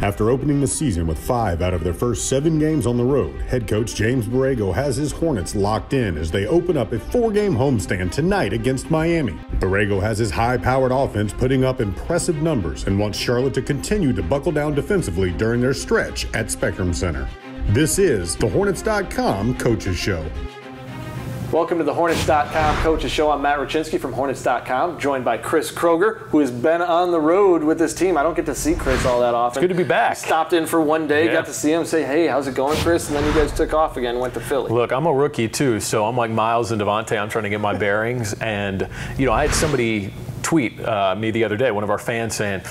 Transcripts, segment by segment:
After opening the season with 5 out of their first 7 games on the road, head coach James Borrego has his Hornets locked in as they open up a 4-game homestand tonight against Miami. Borrego has his high-powered offense putting up impressive numbers and wants Charlotte to continue to buckle down defensively during their stretch at Spectrum Center. This is the Hornets.com Coaches Show. Welcome to the Hornets.com Coaches Show. I'm Matt Rochinski from Hornets.com, joined by Chris Kroeger, who has been on the road with this team. I don't get to see Chris all that often. It's good to be back. Stopped in for one day, got to see him, say, hey, how's it going, Chris? And then you guys took off again and went to Philly. Look, I'm a rookie too, so I'm like Miles and Devontae. I'm trying to get my bearings. And, I had somebody tweet me the other day, one of our fans, saying,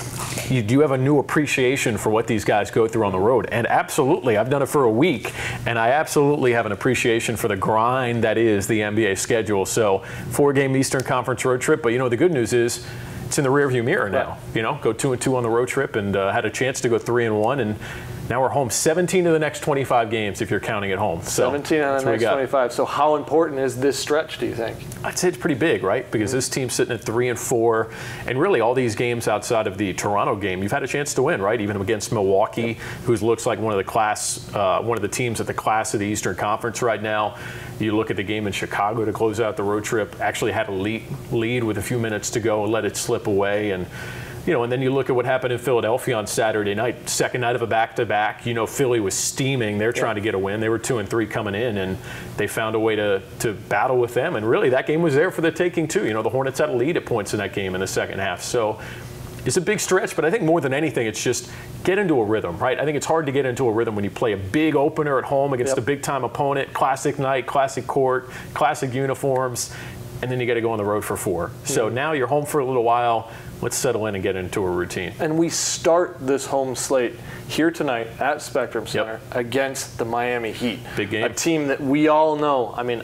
do you have a new appreciation for what these guys go through on the road? And absolutely, I've done it for a week, and I absolutely have an appreciation for the grind that is the NBA schedule. So 4-game Eastern Conference road trip, but the good news is it's in the rearview mirror now. Go 2-2 on the road trip and had a chance to go 3-1, and now we're home 17 of the next 25 games if you're counting at home. So 17 of the next 25. So how important is this stretch, do you think? I'd say it's pretty big, right? Because this team's sitting at 3-4, and really all these games outside of the Toronto game, you've had a chance to win, right? Even against Milwaukee, who looks like one of the teams at the class of the Eastern Conference right now. You look at the game in Chicago to close out the road trip, actually had a lead with a few minutes to go and let it slip away. And then you look at what happened in Philadelphia on Saturday night, second night of a back-to-back. Philly was steaming. They're trying to get a win. They were 2-3 coming in, and they found a way to battle with them. And really, that game was there for the taking, too. The Hornets had a lead at points in that game in the second half. So it's a big stretch, but I think more than anything, it's just get into a rhythm, right? I think it's hard to get into a rhythm when you play a big opener at home against a big-time opponent, classic night, classic court, classic uniforms, and then you got to go on the road for 4. So now you're home for a little while. Let's settle in and get into a routine. And we start this home slate here tonight at Spectrum Center against the Miami Heat. Big game. A team that we all know. I mean,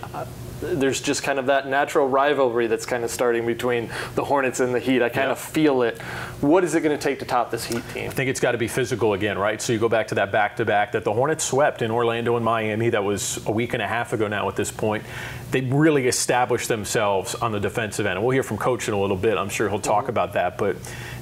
there's just kind of that natural rivalry that's kind of starting between the Hornets and the Heat. I kind of feel it. What is it going to take to top this Heat team? I think it's got to be physical again, right? So you go back to that back-to-back that the Hornets swept in Orlando and Miami. That was a week and a half ago now at this point. They really established themselves on the defensive end. And we'll hear from Coach in a little bit. I'm sure he'll talk about that. But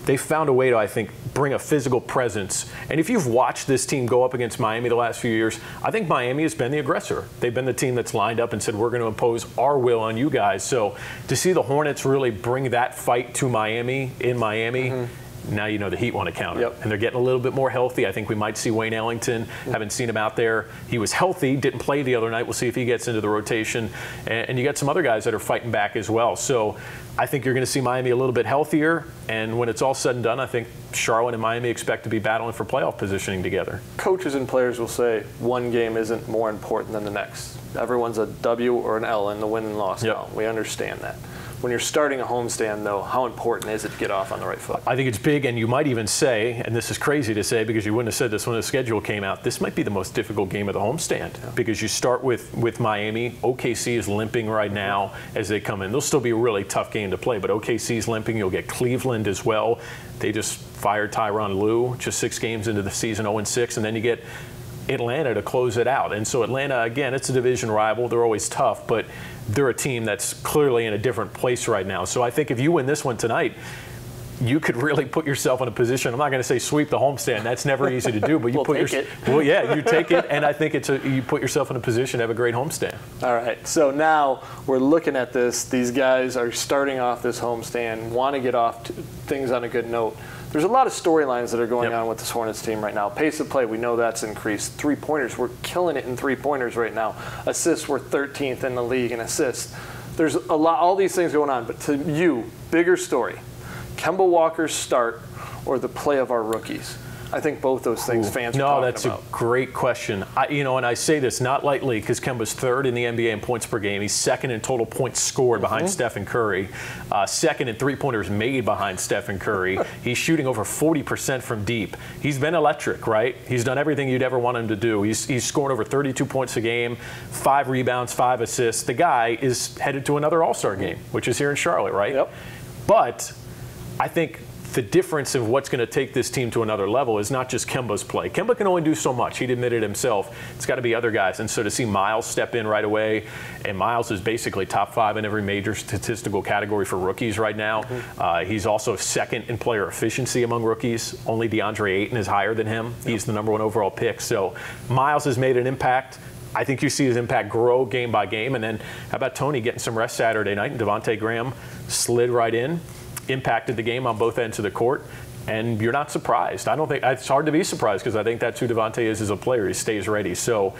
they found a way to, I think, bring a physical presence. And if you've watched this team go up against Miami the last few years, I think Miami has been the aggressor. They've been the team that's lined up and said, we're going to impose our will on you guys. So to see the Hornets really bring that fight to Miami, in Miami, now the Heat want to counter. And they're getting a little bit more healthy. I think we might see Wayne Ellington. Haven't seen him out there. He was healthy, didn't play the other night. We'll see if he gets into the rotation. And you got some other guys that are fighting back as well. So I think you're going to see Miami a little bit healthier. And when it's all said and done, I think Charlotte and Miami expect to be battling for playoff positioning together. Coaches and players will say one game isn't more important than the next. Everyone's a W or an L in the win and loss now. We understand that. When you're starting a homestand, though, how important is it to get off on the right foot? I think it's big, and you might even say, and this is crazy to say because you wouldn't have said this when the schedule came out, this might be the most difficult game of the homestand because you start with Miami. OKC is limping right now as they come in. They'll still be a really tough game to play, but OKC is limping. You'll get Cleveland as well. They just fired Tyronn Lue just 6 games into the season, 0-6, and then you get Atlanta to close it out. And so Atlanta, again, it's a division rival. They're always tough, but they're a team that's clearly in a different place right now. So I think if you win this one tonight, you could really put yourself in a position. I'm not going to say sweep the homestand. That's never easy to do, but you you take it, and I think you put yourself in a position to have a great homestand. All right. So now we're looking at this. These guys are starting off this homestand, want to get off things on a good note. There's a lot of storylines that are going on with this Hornets team right now. Pace of play, we know that's increased. 3-pointers, we're killing it in 3-pointers right now. Assists, we're 13th in the league in assists. There's all these things going on. But to you, bigger story, Kemba Walker's start or the play of our rookies? I think both those things fans are talking about. No, that's a great question. And I say this not lightly because Kemba's 3rd in the NBA in points per game. He's 2nd in total points scored behind Stephen Curry. 2nd in 3-pointers made behind Stephen Curry. He's shooting over 40% from deep. He's been electric, right? He's done everything you'd ever want him to do. He's scoring over 32 points a game, 5 rebounds, 5 assists. The guy is headed to another All-Star game, which is here in Charlotte, right? But I think the difference of what's going to take this team to another level is not just Kemba's play. Kemba can only do so much. He'd admitted himself. It's got to be other guys. And so to see Miles step in right away, and Miles is basically top 5 in every major statistical category for rookies right now. He's also second in player efficiency among rookies. Only DeAndre Ayton is higher than him. He's the #1 overall pick. So Miles has made an impact. I think you see his impact grow game by game. And then how about Tony getting some rest Saturday night, and Devontae Graham slid right in, impacted the game on both ends of the court, and you're not surprised. I don't think it's hard to be surprised because I think that's who Devontae is as a player. He stays ready. So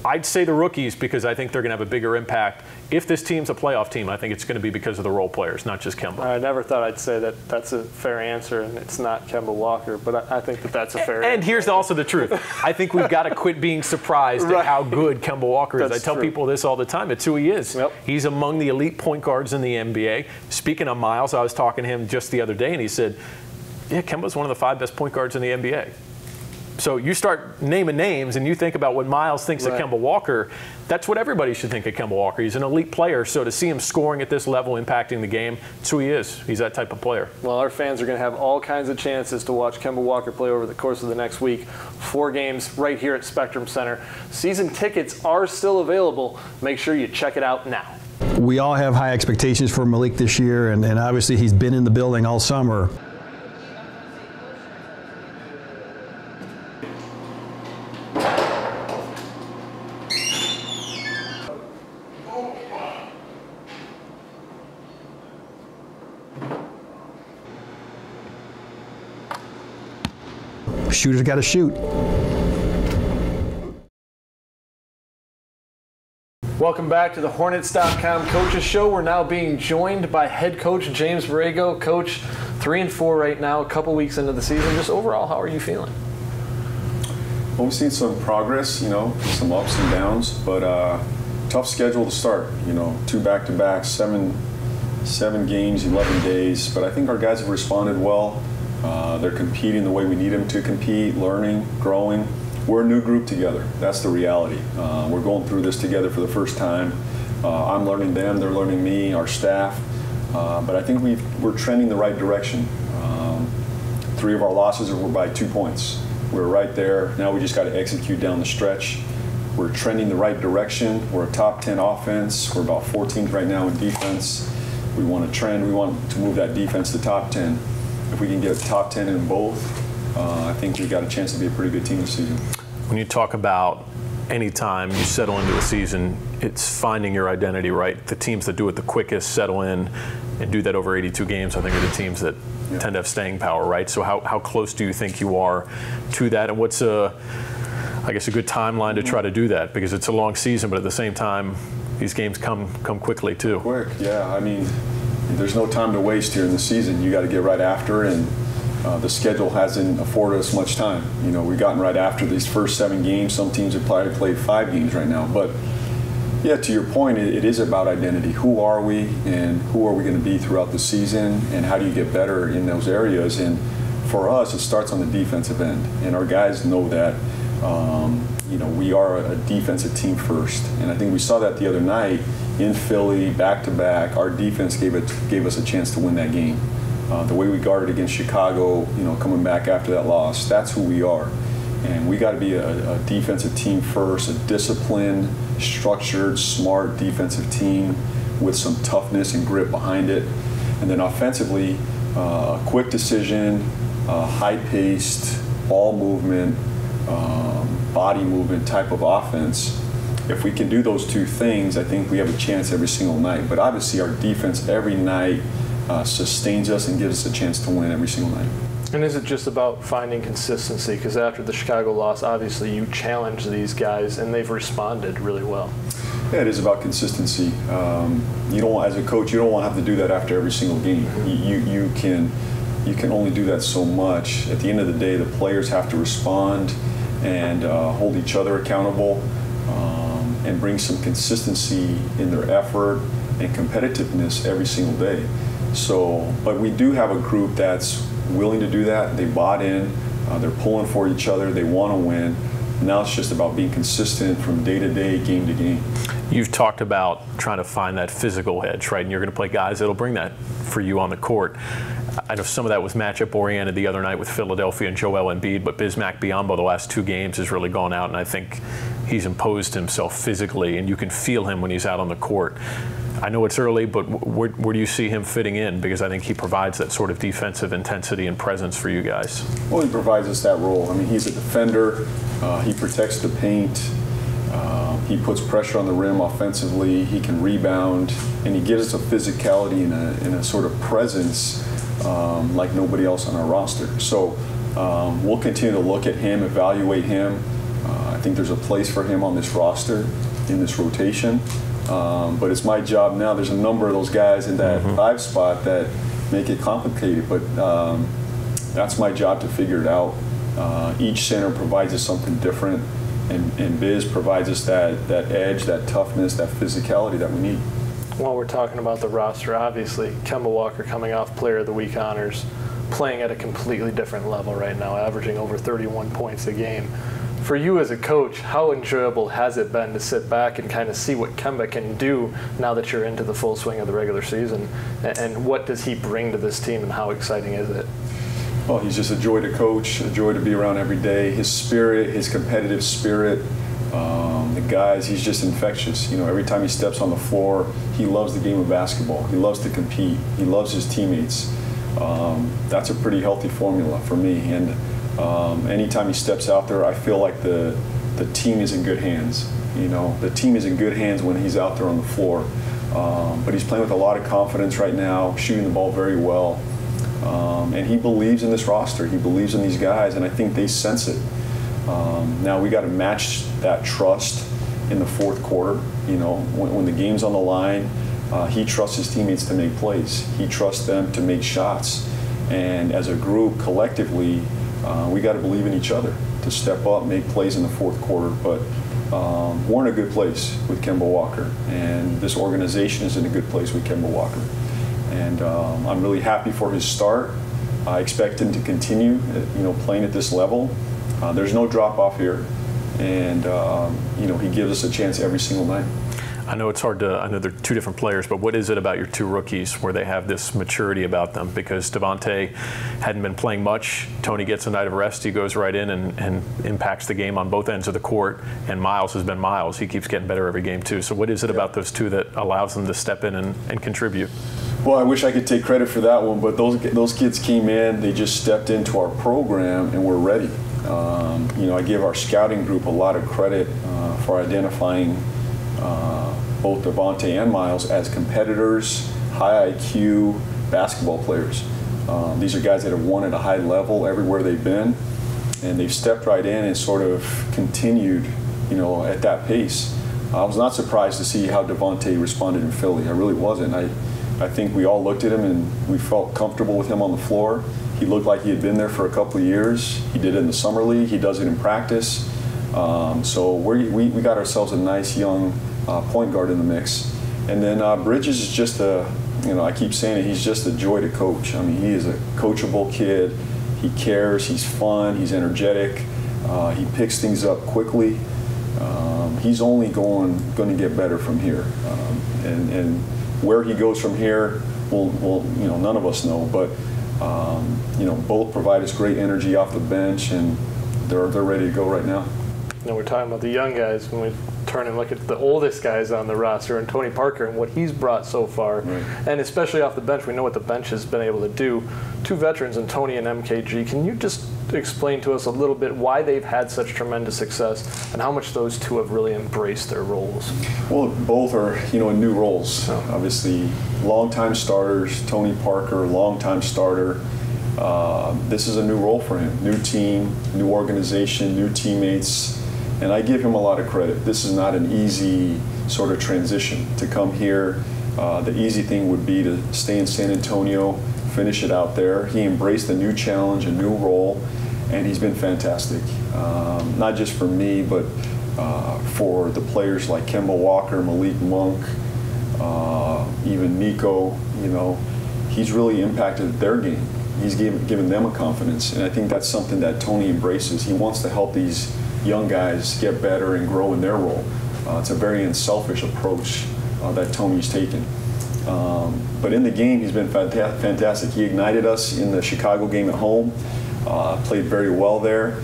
I'd say the rookies because I think they're going to have a bigger impact. If this team's a playoff team, I think it's going to be because of the role players, not just Kemba. I never thought I'd say that that's a fair answer, and it's not Kemba Walker, but I think that that's a fair answer. And here's also the truth. I think we've got to quit being surprised at how good Kemba Walker is. I tell people this all the time. It's who he is. Yep. He's among the elite point guards in the NBA. Speaking of Miles, I was talking to him just the other day, and he said, yeah, Kemba's one of the 5 best point guards in the NBA. So you start naming names and you think about what Miles thinks of Kemba Walker, that's what everybody should think of Kemba Walker. He's an elite player, so to see him scoring at this level, impacting the game, that's who he is. He's that type of player. Well, our fans are going to have all kinds of chances to watch Kemba Walker play over the course of the next week. 4 games right here at Spectrum Center. Season tickets are still available. Make sure you check it out now. We all have high expectations for Malik this year, and obviously he's been in the building all summer. Shooters got to shoot. Welcome back to the Hornets.com Coaches Show. We're now being joined by head coach James Borrego. Coach, 3-4 right now, a couple weeks into the season. Just overall, how are you feeling? Well, we've seen some progress, you know, some ups and downs, but tough schedule to start. You know, 2 back-to-backs, 7 games, 11 days. But I think our guys have responded well. They're competing the way we need them to compete, learning, growing. We're a new group together. That's the reality. We're going through this together for the first time. I'm learning them, they're learning me, our staff. But I think we're trending the right direction. 3 of our losses were by 2 points. We're right there. Now we just got to execute down the stretch. We're trending the right direction. We're a top 10 offense. We're about 14th right now in defense. We want to trend. We want to move that defense to top 10. If we can get top 10 in both, I think we've got a chance to be a pretty good team this season. When you talk about any time you settle into a season, it's finding your identity, right? The teams that do it the quickest settle in and do that over 82 games, I think, are the teams that tend to have staying power, right? So how close do you think you are to that? And what's a good timeline to try to do that? Because it's a long season, but at the same time, these games come quickly too. Quick, yeah. I mean, there's no time to waste here in the season. You got to get right after it, and the schedule hasn't afforded us much time. You know, we've gotten right after these first 7 games. Some teams have probably played 5 games right now. But yeah, to your point, it is about identity. Who are we, and who are we going to be throughout the season, and how do you get better in those areas? And for us, it starts on the defensive end, and our guys know that. You know, we are a defensive team first, and I think we saw that the other night in Philly, back-to-back. Our defense gave us a chance to win that game. The way we guarded against Chicago, you know, coming back after that loss, that's who we are. And we got to be a defensive team first, a disciplined, structured, smart defensive team with some toughness and grit behind it. And then offensively, a quick decision, high-paced, ball movement, body movement type of offense. If we can do those 2 things, I think we have a chance every single night. But obviously our defense every night sustains us and gives us a chance to win every single night. And is it just about finding consistency? Because after the Chicago loss, obviously you challenged these guys and they've responded really well. Yeah, it is about consistency. You don't, as a coach, you don't want to have to do that after every single game. You can only do that so much. At the end of the day, the players have to respond and hold each other accountable and bring some consistency in their effort and competitiveness every single day. So, but we do have a group that's willing to do that. They bought in, they're pulling for each other, they want to win. Now it's just about being consistent from day to day, game to game. You've talked about trying to find that physical edge, right? And you're going to play guys that'll bring that for you on the court. I know some of that was matchup oriented the other night with Philadelphia and Joel Embiid, but Bismack Biyombo the last 2 games has really gone out, and I think he's imposed himself physically, and you can feel him when he's out on the court. I know it's early, but where do you see him fitting in? Because I think he provides that sort of defensive intensity and presence for you guys. Well, he provides us that role. I mean, he's a defender. He protects the paint. He puts pressure on the rim offensively. He can rebound, and he gives us a physicality and a sort of presence like nobody else on our roster. So we'll continue to look at him, evaluate him. I think there's a place for him on this roster, in this rotation. But it's my job now. There's a number of those guys in that 5 spot that make it complicated, but that's my job to figure it out. Each center provides us something different, and Biz provides us that edge, that toughness, that physicality that we need. While we're talking about the roster, obviously, Kemba Walker coming off Player of the Week honors, playing at a completely different level right now, averaging over 31 points a game. For you as a coach, how enjoyable has it been to sit back and kind of see what Kemba can do now that you're into the full swing of the regular season? And what does he bring to this team, and how exciting is it? Well, he's just a joy to coach, a joy to be around every day. His spirit, his competitive spirit, the guys, he's just infectious. You know, every time he steps on the floor, he loves the game of basketball. He loves to compete. He loves his teammates. That's a pretty healthy formula for me. And anytime he steps out there, I feel like the team is in good hands. You know, the team is in good hands when he's out there on the floor. But he's playing with a lot of confidence right now, shooting the ball very well. And he believes in this roster. He believes in these guys, and I think they sense it. Now we got to match that trust in the 4th quarter. You know, when the game's on the line, he trusts his teammates to make plays. He trusts them to make shots. And as a group, collectively, we got to believe in each other to step up, make plays in the 4th quarter. But we're in a good place with Kemba Walker, and this organization is in a good place with Kemba Walker. And I'm really happy for his start. I expect him to continue, you know, playing at this level. There's no drop off here, and you know, he gives us a chance every single night. I know it's hard to, I know they're 2 different players, but what is it about your 2 rookies where they have this maturity about them? Because Devontae hadn't been playing much. Tony gets a night of rest. He goes right in and impacts the game on both ends of the court. And Miles has been Miles. He keeps getting better every game, too. So what is it about those 2 that allows them to step in and contribute? Well, I wish I could take credit for that one, but those kids came in, they just stepped into our program, and we're ready. You know, I give our scouting group a lot of credit for identifying both Devontae and Miles as competitors, high IQ basketball players. These are guys that have won at a high level everywhere they've been, and they've stepped right in and sort of continued, you know, at that pace. I was not surprised to see how Devontae responded in Philly. I really wasn't. I think we all looked at him and we felt comfortable with him on the floor. He looked like he had been there for a couple of years. He did it in the summer league. He does it in practice. So we got ourselves a nice young point guard in the mix. And then Bridges is just you know, I keep saying it, he's just a joy to coach. I mean, he is a coachable kid. He cares, he's fun, he's energetic. He picks things up quickly. He's only going to get better from here. And where he goes from here, we'll you know, none of us know. But you know, both provide us great energy off the bench, and they're ready to go right now. You know, we're talking about the young guys. When we turn and look at the oldest guys on the roster, and Tony Parker and what he's brought so far, right. And especially off the bench, we know what the bench has been able to do. 2 veterans in Tony and MKG. Can you just explain to us a little bit why they've had such tremendous success and how much those 2 have really embraced their roles? Well, both are, you know, in new roles. Obviously, longtime starters. Tony Parker, longtime starter. This is a new role for him. New team, new organization, new teammates. And I give him a lot of credit. This is not an easy sort of transition to come here. The easy thing would be to stay in San Antonio, finish it out there. He embraced a new challenge, a new role, and he's been fantastic. Not just for me, but for the players like Kemba Walker, Malik Monk, even Nico. You know, he's really impacted their game. He's given them a confidence, and I think that's something that Tony embraces. He wants to help these young guys get better and grow in their role. It's a very unselfish approach that Tony's taken. But in the game, he's been fantastic. He ignited us in the Chicago game at home, played very well there.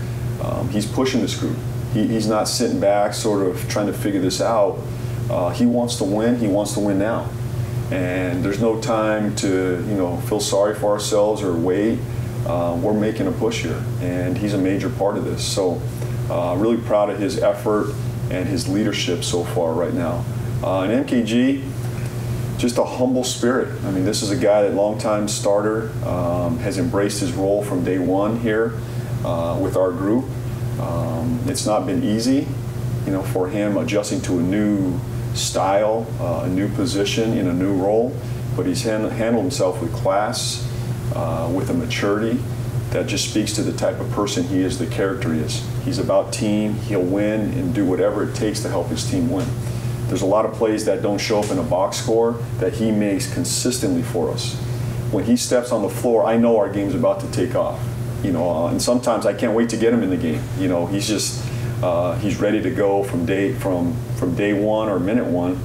He's pushing this group. He's not sitting back sort of trying to figure this out. He wants to win. He wants to win now. And there's no time to, feel sorry for ourselves or wait. We're making a push here, and he's a major part of this. So really proud of his effort and his leadership so far right now. And MKG, just a humble spirit. I mean, this is a guy that longtime starter, has embraced his role from day one here with our group. It's not been easy, for him adjusting to a new style, a new position in a new role, but he's handled himself with class, with a maturity that just speaks to the type of person he is, the character he is. He's about team. He'll win and do whatever it takes to help his team win. There's a lot of plays that don't show up in a box score that he makes consistently for us. When he steps on the floor, I know our game's about to take off. And sometimes I can't wait to get him in the game. He's just he's ready to go from day one or minute one,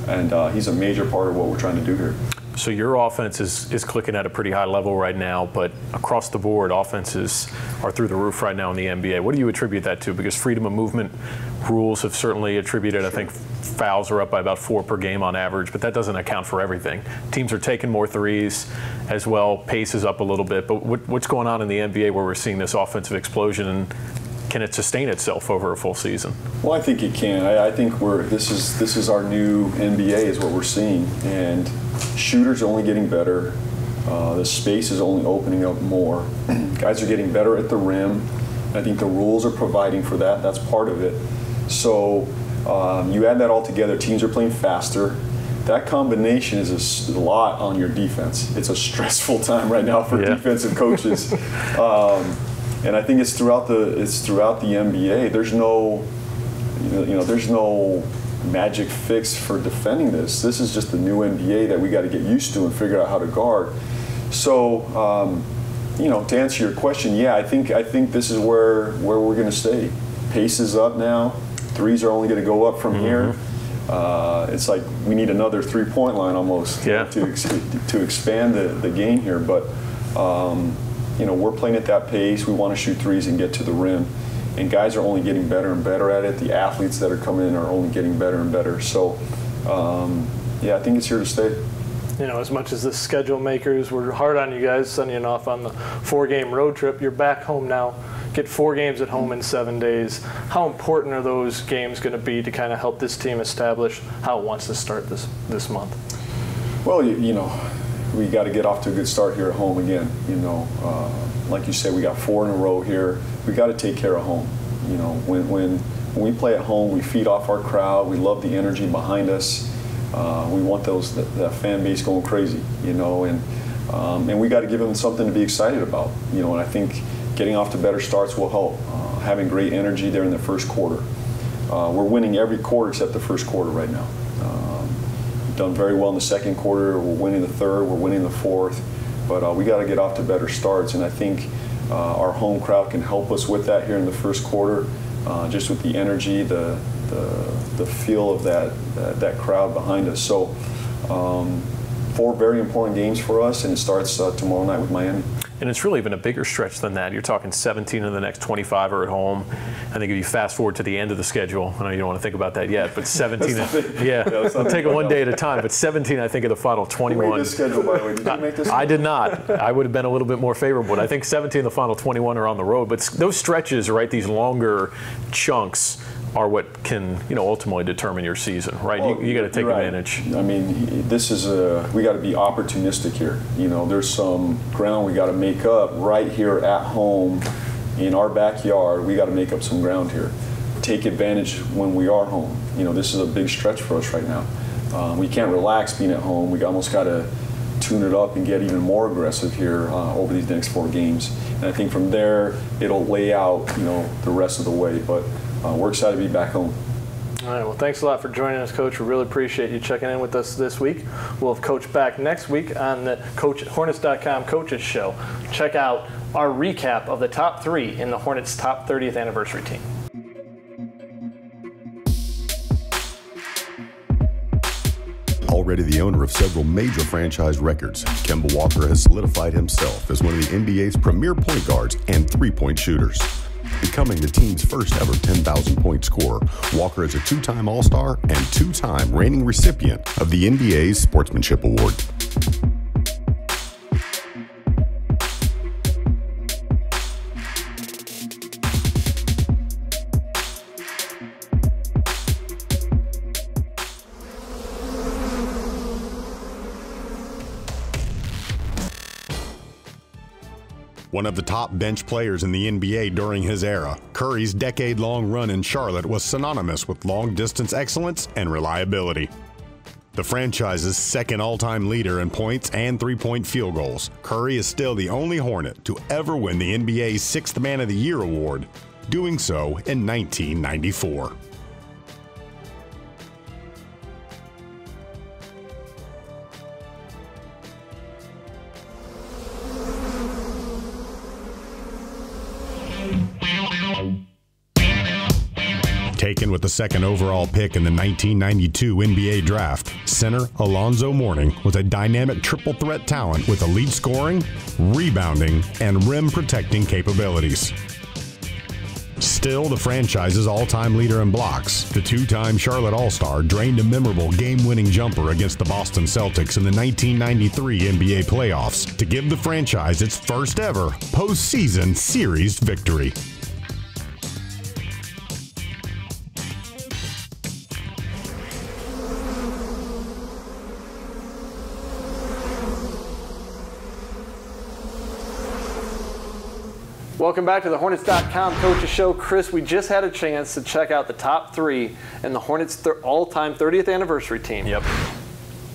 and he's a major part of what we're trying to do here. So your offense is clicking at a pretty high level right now, but across the board, offenses are through the roof right now in the NBA. What do you attribute that to? Because freedom of movement rules have certainly attributed, I think fouls are up by about 4 per game on average, but that doesn't account for everything. Teams are taking more threes as well. Pace is up a little bit, but what's going on in the NBA where we're seeing this offensive explosion, and can it sustain itself over a full season? Well, I think it can. I think this is our new NBA is what we're seeing, and shooters are only getting better. The space is only opening up more. Guys are getting better at the rim. I think the rules are providing for that. That's part of it. So you add that all together, teams are playing faster. That combination is a lot on your defense. It's a stressful time right now for defensive coaches. And I think it's throughout the NBA. There's no, there's no magic fix for defending this. This is just the new NBA that we got to get used to and figure out how to guard. So, to answer your question, I think this is where we're going to stay. Pace is up now. Threes are only going to go up from here. It's like we need another three-point line almost to expand the game here. But we're playing at that pace. We want to shoot threes and get to the rim. And guys are only getting better and better at it. The athletes that are coming in are only getting better and better. So, I think it's here to stay. As much as the schedule makers were hard on you guys, sending you off on the 4-game road trip, you're back home now. Get 4 games at home in 7 days. How important are those games going to be to kind of help this team establish how it wants to start this month? Well, we got to get off to a good start here at home again. Like you said, we got 4 in a row here. We got to take care of home. When we play at home, we feed off our crowd. We love the energy behind us. We want that fan base going crazy. And we got to give them something to be excited about. And I think getting off to better starts will help. Having great energy there in the first quarter. We're winning every quarter except the first quarter right now. Done very well in the second quarter. We're winning the third. We're winning the fourth. But we got to get off to better starts, and I think our home crowd can help us with that here in the first quarter, just with the energy, the feel of that crowd behind us. So 4 very important games for us, and it starts tomorrow night with Miami. And it's really even a bigger stretch than that. You're talking 17 of the next 25 are at home. I think if you fast forward to the end of the schedule, I know you don't want to think about that yet, but 17, we'll take it one day at a time, but 17, I think, of the final 21. You made this schedule, by the way. Did you make this schedule? I did not. I would have been a little bit more favorable, but I think 17 of the final 21 are on the road. But those stretches, right, these longer chunks, are what can ultimately determine your season, right? Well, you got to take advantage. I mean, this is we got to be opportunistic here. There's some ground we got to make up right here at home in our backyard. We got to make up some ground here. Take advantage when we are home. This is a big stretch for us right now. We can't relax being at home. We almost got to tune it up and get even more aggressive here over these next 4 games. And I think from there it'll lay out the rest of the way. But we're excited to be back home. All right, well, thanks a lot for joining us, Coach. We really appreciate you checking in with us this week. We'll have Coach back next week on the Hornets.com Coaches Show. Check out our recap of the top 3 in the Hornets' top 30th anniversary team. Already the owner of several major franchise records, Kemba Walker has solidified himself as one of the NBA's premier point guards and three-point shooters. Becoming the team's first ever 10,000-point scorer, Walker is a two-time All-Star and two-time reigning recipient of the NBA's Sportsmanship Award. One of the top bench players in the NBA during his era, Curry's decade-long run in Charlotte was synonymous with long-distance excellence and reliability. The franchise's second all-time leader in points and three-point field goals, Curry is still the only Hornet to ever win the NBA's Sixth Man of the Year award, doing so in 1994. Taken with the second overall pick in the 1992 NBA draft, center Alonzo Mourning was a dynamic triple threat talent with elite scoring, rebounding, and rim protecting capabilities. Still the franchise's all-time leader in blocks, the two-time Charlotte All-Star drained a memorable game-winning jumper against the Boston Celtics in the 1993 NBA playoffs to give the franchise its first ever postseason series victory. Welcome back to the Hornets.com Coaches Show. Chris, we just had a chance to check out the top three in the Hornets' all-time 30th anniversary team. Yep.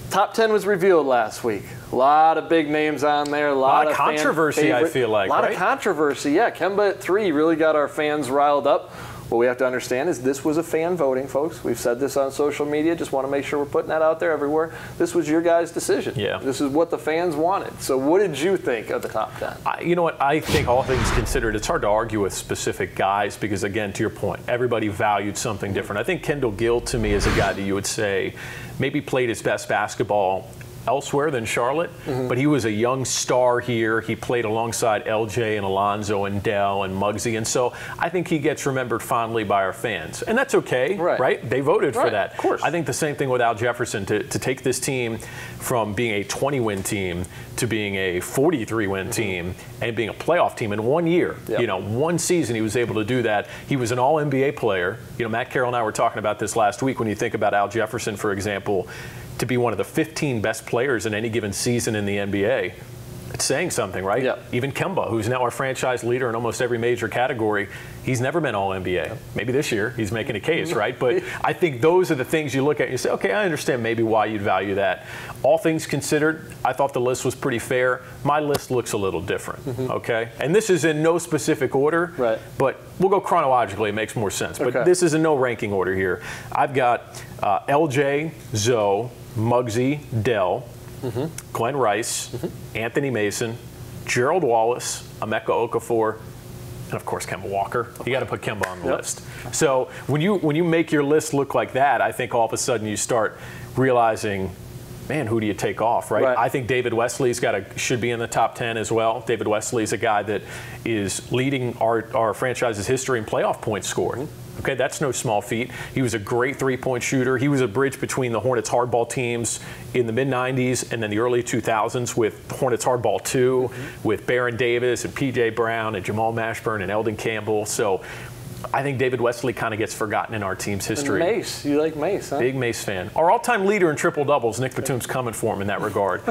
Top 10 was revealed last week. A lot of big names on there. A lot of controversy, I feel like. A lot of controversy, yeah. Kemba at 3 really got our fans riled up. What we have to understand is this was a fan voting, folks. We've said this on social media. Just want to make sure we're putting that out there everywhere. This was your guys' decision. Yeah. This is what the fans wanted. So what did you think of the top 10? You know what? I think all things considered, it's hard to argue with specific guys because, again, to your point, everybody valued something different. I think Kendall Gill, to me, is a guy that you would say maybe played his best basketball elsewhere than Charlotte, but he was a young star here. He played alongside LJ and Alonzo and Dell and Muggsy, and so I think he gets remembered fondly by our fans, and that's okay, right? They voted for that. Of course. I think the same thing with Al Jefferson, to take this team from being a 20-win team to being a 43-win team and being a playoff team in 1 year. Yep. You know, one season he was able to do that. He was an all-NBA player. You know, Matt Carroll and I were talking about this last week. When you think about Al Jefferson, for example, to be one of the 15 best players in any given season in the NBA, it's saying something, right? Yep. Even Kemba, who's now our franchise leader in almost every major category, he's never been All-NBA. Maybe this year he's making a case, right? But I think those are the things you look at and you say, okay, I understand maybe why you'd value that. All things considered, I thought the list was pretty fair. My list looks a little different, okay? And this is in no specific order, but we'll go chronologically. It makes more sense. But this is in no ranking order here. I've got LJ, Zoe, Muggsy, Dell, Glenn Rice, Anthony Mason, Gerald Wallace, Emeka Okafor, and of course Kemba Walker. You got to put Kemba on the list. So when you make your list look like that, I think all of a sudden you start realizing, man, who do you take off, right? I think David Wesley's should be in the top 10 as well. David Wesley's a guy that is leading our franchise's history in playoff points scored. Okay, that's no small feat. He was a great three-point shooter. He was a bridge between the Hornets hardball teams in the mid-90s and then the early 2000s with Hornets hardball 2, with Baron Davis and P.J. Brown and Jamal Mashburn and Eldon Campbell. So I think David Wesley kind of gets forgotten in our team's history. And Mace, you like Mace, huh? Big Mace fan. Our all-time leader in triple-doubles, Nick Batum's coming for him in that regard.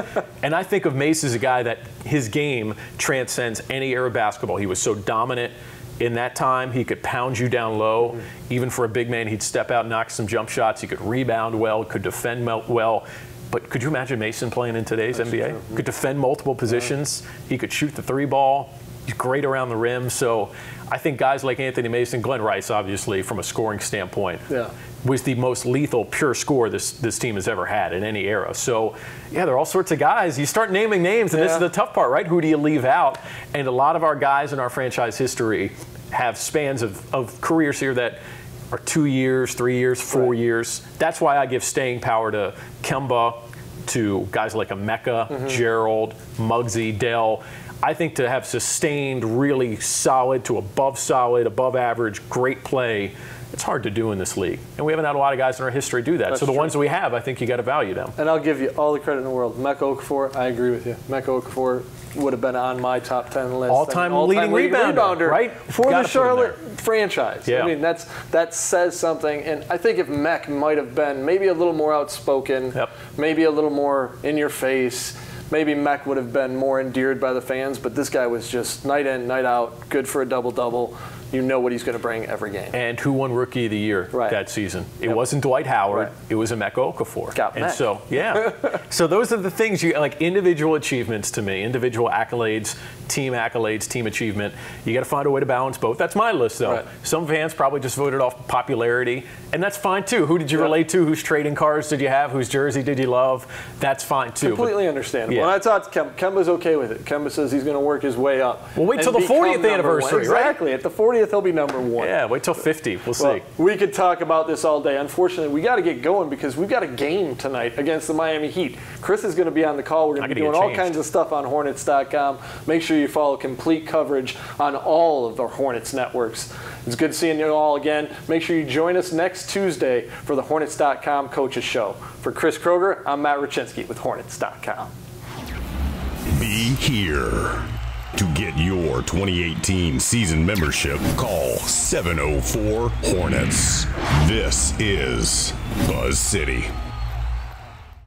And I think of Mace as a guy that his game transcends any era of basketball. He was so dominant. In that time, he could pound you down low. Even for a big man, he'd step out and knock some jump shots. He could rebound well, could defend well. But could you imagine Mason playing in today's NBA? Could defend multiple positions. He could shoot the three ball. He's great around the rim. So I think guys like Anthony Mason, Glenn Rice, obviously, from a scoring standpoint, was the most lethal pure scorer this team has ever had in any era. So, yeah, there are all sorts of guys. You start naming names, and this is the tough part, right? Who do you leave out? And a lot of our guys in our franchise history have spans of careers here that are 2 years, 3 years, 4 years. That's why I give staying power to Kemba, to guys like Emeka, Gerald, Muggsy, Dell. I think to have sustained, really solid to above average, great play, it's hard to do in this league. And we haven't had a lot of guys in our history do that. That's so the true. ones that we have, I think you got to value them. And I'll give you all the credit in the world. Emeka Okafor, I agree with you. Emeka Okafor would have been on my top 10 list. All-time leading rebounder, right? For the Charlotte franchise. Yeah. I mean, that says something. And I think if Mech might have been maybe a little more outspoken, maybe a little more in your face, maybe Mech would have been more endeared by the fans. But this guy was just night in, night out, good for a double-double. You know what he's going to bring every game. And who won Rookie of the Year that season? It wasn't Dwight Howard. It was Emeka Okafor. And so, so those are the things you like, individual achievements to me, individual accolades, team achievement. You got to find a way to balance both. That's my list, though. Right. Some fans probably just voted off popularity, and that's fine too. Who did you relate to? Whose trading cards did you have? Whose jersey did you love? That's fine too. Completely understandable. And I talked to Kemba's okay with it. Kemba says he's going to work his way up. Well, wait till the 40th anniversary, Exactly. At the 40th, he'll be number 1. Yeah, wait till 50. We'll see. We could talk about this all day. Unfortunately, we got to get going because we've got a game tonight against the Miami Heat. Chris is going to be on the call. We're going to be doing all kinds of stuff on Hornets.com. Make sure you follow complete coverage on all of our Hornets networks. It's good seeing you all again. Make sure you join us next Tuesday for the Hornets.com Coaches Show. For Chris Kroeger, I'm Matt Rochinski with Hornets.com. Be here. To get your 2018 season membership, call 704-HORNETS. This is Buzz City.